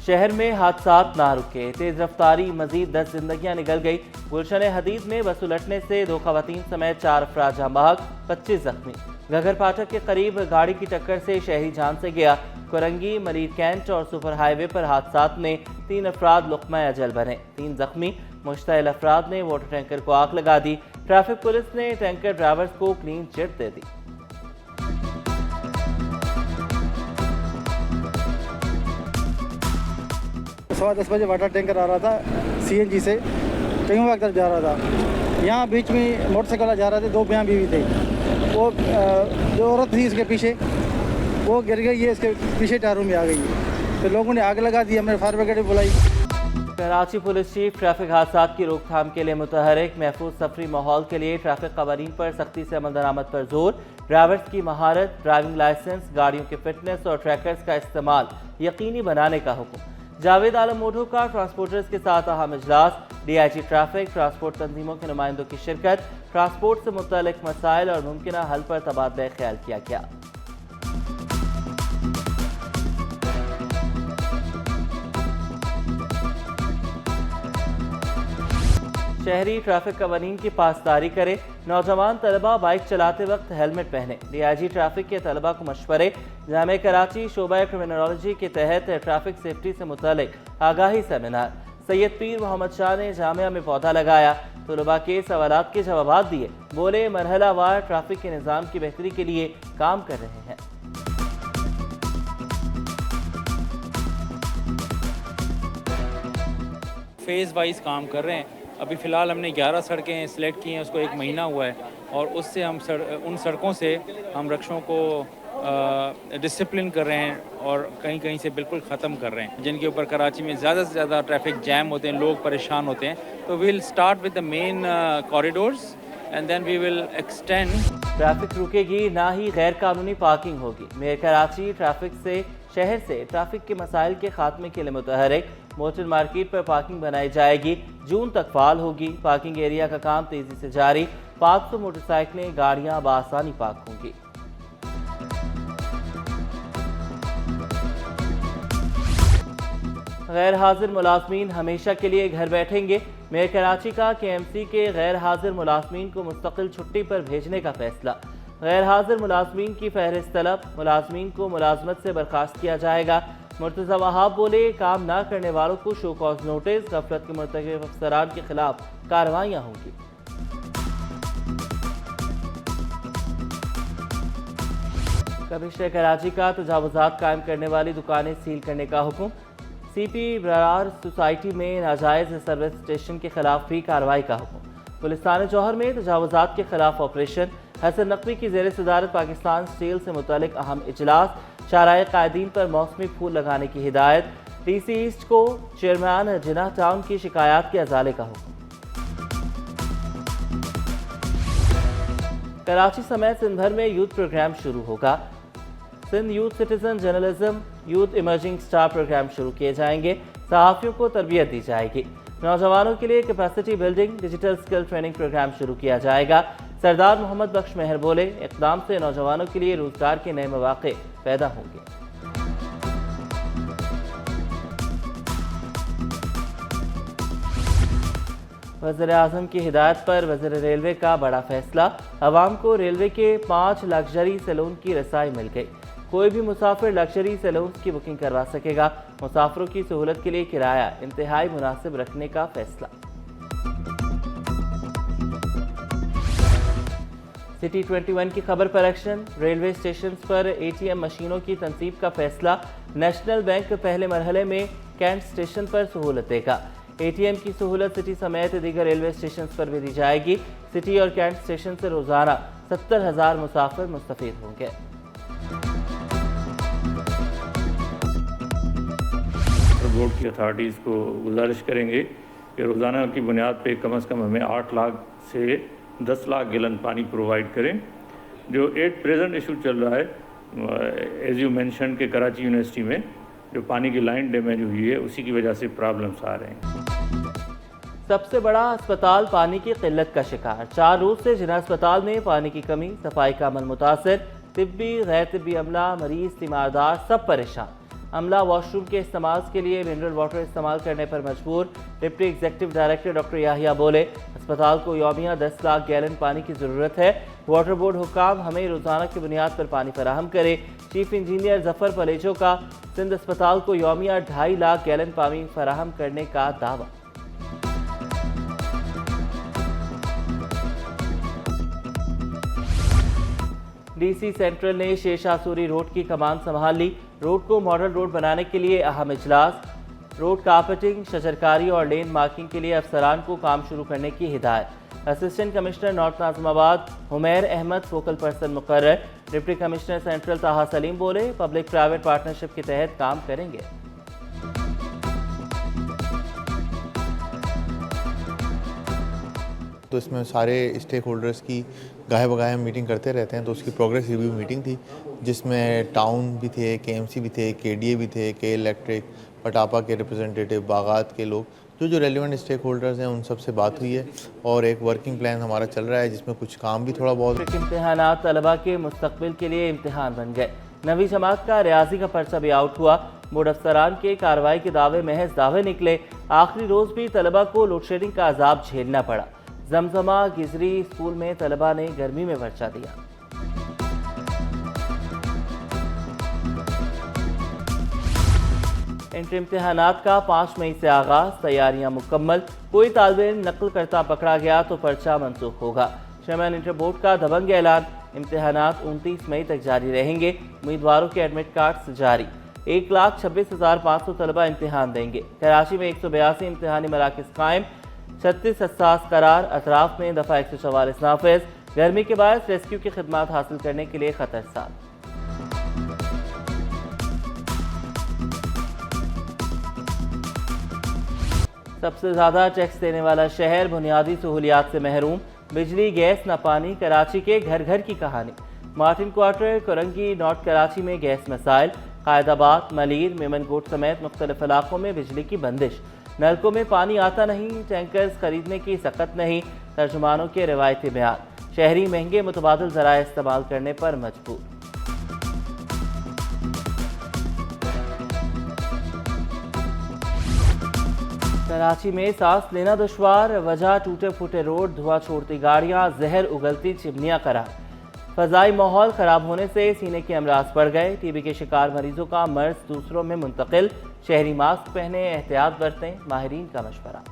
शहर में हादसात ना रुके, तेज रफ्तारी मजीद 10 जिंदगियां निकल गई। गुलशन हदीद में बस उलटने से 2 खवातीन समेत 4 अफराद जाँ बहक, 25 जख्मी। घगर फाटक के करीब गाड़ी की टक्कर से शहरी जान से गया। कुरंगी, मरीर कैंट और सुपर हाईवे पर हादसात में 3 अफराद लुक़मा अजल बने, 3 जख्मी। मुश्तइल अफराद ने वाटर टैंकर को आग लगा दी। ट्रैफिक पुलिस ने टैंकर ड्राइवर्स को क्लीन चिट दे दी। 10:15 बजे वाटर टैंकर आ रहा था CNG से टिंगवा की तरफ जा रहा था। यहाँ बीच में मोटरसाइकिल वाला जा रहा था, 2 मियाँ बीवी थे। वो जो औरत थी इसके पीछे वो गिर गई है, इसके पीछे टायरों में आ गई है। तो लोगों ने आग लगा दी, हमने फायर ब्रिगेड बुलाई। कराची पुलिस चीफ ट्रैफिक हादसात की रोकथाम के लिए मुतहरिक, महफूज सफरी माहौल के लिए ट्रैफिक कवानीन पर सख्ती से अमल दरामद पर जोर। ड्राइवर्स की महारत, ड्राइविंग लाइसेंस, गाड़ियों के फिटनेस और ट्रैकर्स का इस्तेमाल यकीनी बनाने का हुक्म। जावेद आलम मोटो का ट्रांसपोर्टर्स के साथ अहम इजलास। DIG ट्रैफिक, ट्रांसपोर्ट तंजीमों के नुमाइंदों की शिरकत। ट्रांसपोर्ट से मुतल्लिक मसाइल और मुमकिन हल पर तबादला ख्याल किया गया। शहरी ट्रैफिक कवानीन की पासदारी करें। नौजवान तलबा बाइक चलाते वक्त हेलमेट पहने। DIG ट्रैफिक के तलबा को मशवरे। जामे कराची शोबा क्रिमिनोलॉजी के तहत ट्रैफिक सेफ्टी से मुतालिक आगाही सेमिनार। सैयद पीर मोहम्मद शाह ने जामिया में पौधा लगाया। तलबा के सवालात के जवाब दिए। बोले मरहला वार ट्रैफिक के निज़ाम की बेहतरी के लिए काम कर रहे हैं। फेज़ वाइज काम कर रहे हैं। अभी फ़िलहाल हमने 11 सड़कें सिलेक्ट की हैं, उसको 1 महीना हुआ है और उससे हम उन सड़कों से हम रक्षों को डिसिप्लिन कर रहे हैं और कहीं कहीं से बिल्कुल ख़त्म कर रहे हैं, जिनके ऊपर कराची में ज़्यादा से ज़्यादा ट्रैफिक जैम होते हैं, लोग परेशान होते हैं। तो we will start with the main corridors and then we will extend. Traffic रुकेगी, ना ही गैर कानूनी पार्किंग होगी। मेयर कराची शहर से ट्रैफिक के मसाइल के खात्मे के लिए मुतहरिक। मोटर मार्केट पर पार्किंग बनाई जाएगी, जून तक फाल होगी। पार्किंग एरिया का काम तेजी से जारी। 500 मोटरसाइकिलें, गाड़ियां बआसानी पार्क होंगी। गैर हाजिर मुलाजमीन हमेशा के लिए घर बैठेंगे। मेयर कराची का KMC के गैर हाजिर मुलाजमीन को मुस्तकिल छुट्टी पर भेजने का फैसला। गैर हाजिर मुलाजमीन की फहरिस्त तलब। मुलाजमीन को मुलाजमत से बर्खास्त किया जाएगा। मुर्तज़ा वहाब बोले काम ना करने वालों को शो कॉज नोटिस। गफलत के मुर्तकिब अफसरान के खिलाफ कार्रवाइयाँ होंगी। कमिश्नर कराची का तजावुज़ात कायम करने वाली दुकानें सील करने का हुक्म। CP बरार सोसाइटी में नाजायज़ सर्विस स्टेशन के खिलाफ भी कार्रवाई का हुक्म। पुलिस थाने जौहर में तजावुज़ात के खिलाफ ऑपरेशन। हसन नकवी की ज़ेर सदारत पाकिस्तान स्टील से मुतालिक अहम इजलास। शाराए कायदीन पर मौसमी फूल लगाने की हिदायत। DC ईस्ट को चेयरमैन जिन्ना टाउन की शिकायत के अजाले का हुक्म। कराची समेत सिंध भर में यूथ प्रोग्राम शुरू होगा। Sindh youth citizen journalism, youth emerging star programme शुरू किए जाएंगे। सहाफ़ियों को तरबियत दी जाएगी। नौजवानों के लिए capacity building, digital skill training programme शुरू किया जाएगा। सरदार मोहम्मद बख्श मेहर बोले इक़दाम से नौजवानों के लिए रोजगार के नए मौक़े पैदा होंगे। वज़ीर आज़म की हिदायत पर वज़ीर रेलवे का बड़ा फैसला। अवाम को रेलवे के 5 लग्जरी सैलून की रसाई मिल गई। कोई भी मुसाफिर लग्जरी सैलून की बुकिंग करवा सकेगा। मुसाफिरों की सहूलत के लिए किराया इंतहाई मुनासिब रखने का फैसला। सिटी 21 की खबर पर एक्शन। रेलवे स्टेशन पर ATM मशीनों की तनसीब का फैसला। नेशनल बैंक पहले मरहले में कैंट स्टेशन पर सहूलत देगा। ATM की सहूलत सिटी समेत दीगर रेलवे स्टेशन पर भी दी जाएगी। सिटी और कैंट स्टेशन से रोजाना 70,000 मुसाफिर मुस्तफीद होंगे। बोर्ड की अथॉरिटीज़ को गुजारिश करेंगे कि रोज़ाना की बुनियाद पे कम से कम हमें 8 लाख से 10 लाख गैलन पानी प्रोवाइड करें। जो एट प्रेजेंट इशू चल रहा है एज यू मेंशन के कराची यूनिवर्सिटी में जो पानी की लाइन डैमेज हुई है, उसी की वजह से प्रॉब्लम्स आ रहे हैं। सबसे बड़ा अस्पताल पानी की किल्लत का शिकार। 4 रोज से जिना अस्पताल में पानी की कमी, सफाई का अमल मुतासर। तिब्बी गैर तिब्बी अमला, मरीज, तीमारदार सब परेशान। अमला वॉशरूम के इस्तेमाल के लिए मिनरल वाटर इस्तेमाल करने पर मजबूर। Deputy executive director doctor Yahya बोले, अस्पताल को यौमिया 10 लाख गैलन पानी की ज़रूरत है। वाटर बोर्ड हुक्काम हमें रोज़ाना की बुनियाद पर पानी फराहम करे। चीफ इंजीनियर जफर पलेजो का सिंध अस्पताल को यौमिया 2.5 लाख गैलन पानी फराहम करने का दावा। डीसी सेंट्रल ने शेरशाह सूरी रोड की कमान संभाल ली। रोड को मॉडल रोड बनाने के लिए अहम इजलास। रोड कारपेटिंग, शजरकारी और लेन मार्किंग के लिए अफसरान को काम शुरू करने की हिदायत। Assistant commissioner north Nazimabad Humair Ahmed focal person मुकर्रर। Deputy commissioner central Taha Saleem बोले, पब्लिक प्राइवेट पार्टनरशिप के तहत काम करेंगे। तो इसमें सारे स्टेक होल्डर्स की गाहे बगाहे मीटिंग करते रहते हैं, तो उसकी प्रोग्रेस रिव्यू मीटिंग थी जिसमें टाउन भी थे, केएमसी भी थे, केडीए भी थे, के इलेक्ट्रिक, पटापा के रिप्रेजेंटेटिव, बागात के लोग, जो रेलिवेंट स्टेक होल्डर्स हैं उन सब से बात हुई है और एक वर्किंग प्लान हमारा चल रहा है जिसमें कुछ काम भी थोड़ा बहुत। इम्तिहानात तलबा के मुस्तकबिल के लिए इम्तिहान बन गए। 9वीं जमात का रियाजी का पर्चा भी आउट हुआ। बोर्ड अफसरान के कार्रवाई के दावे महज दावे निकले। आखिरी रोज भी तलबा को लोड शेडिंग का अजाब झेलना पड़ा। जमजमा गिजरी स्कूल में तलबा ने गर्मी में पर्चा दिया। इंटर इम्तिहानात का 5 मई से आगाज, तैयारियां मुकम्मल। कोई तालिब इल्म नकल करता पकड़ा गया तो पर्चा मनसूख होगा। चेयरमैन इंटर बोर्ड का दबंग ऐलान, इम्तिहानात 29 मई तक जारी रहेंगे। उम्मीदवारों के एडमिट कार्ड जारी। 1,26,500 तलबा इम्तिहान देंगे। कराची में 182 इम्तिहानी मराकज़ कायम। 36 हसास करार। अतराफ में दफ़ा 144 नाफिज। गर्मी के बाद रेस्क्यू की खिदमात हासिल करने के लिए खतरसात। सबसे ज़्यादा टैक्स देने वाला शहर, बुनियादी सहूलियात से महरूम। बिजली, गैस न पानी, कराची के घर घर की कहानी। Martin quarter, Korangi, north Karachi में गैस मसाइल। कायदाबाद, मलीर, मेमनकोट समेत मुख्तलिफ इलाकों में बिजली की बंदिश। नलकों में पानी आता नहीं, टैंकर्स खरीदने की सकत नहीं। तर्जुमानों के रिवायती बयान। शहरी महंगे मुतबादिल ज़राए इस्तेमाल करने पर मजबूर। कराची में सांस लेना दुश्वार, वजह टूटे फूटे रोड, धुआं छोड़ती गाड़ियां, जहर उगलती चिमनियां करार। फ़ज़ाई माहौल ख़राब होने से सीने के अमराज बढ़ गए। टीबी के शिकार मरीजों का मर्ज दूसरों में मुंतकिल। शहरी मास्क पहने, एहतियात बरतें, माहिरीन का मशवरा।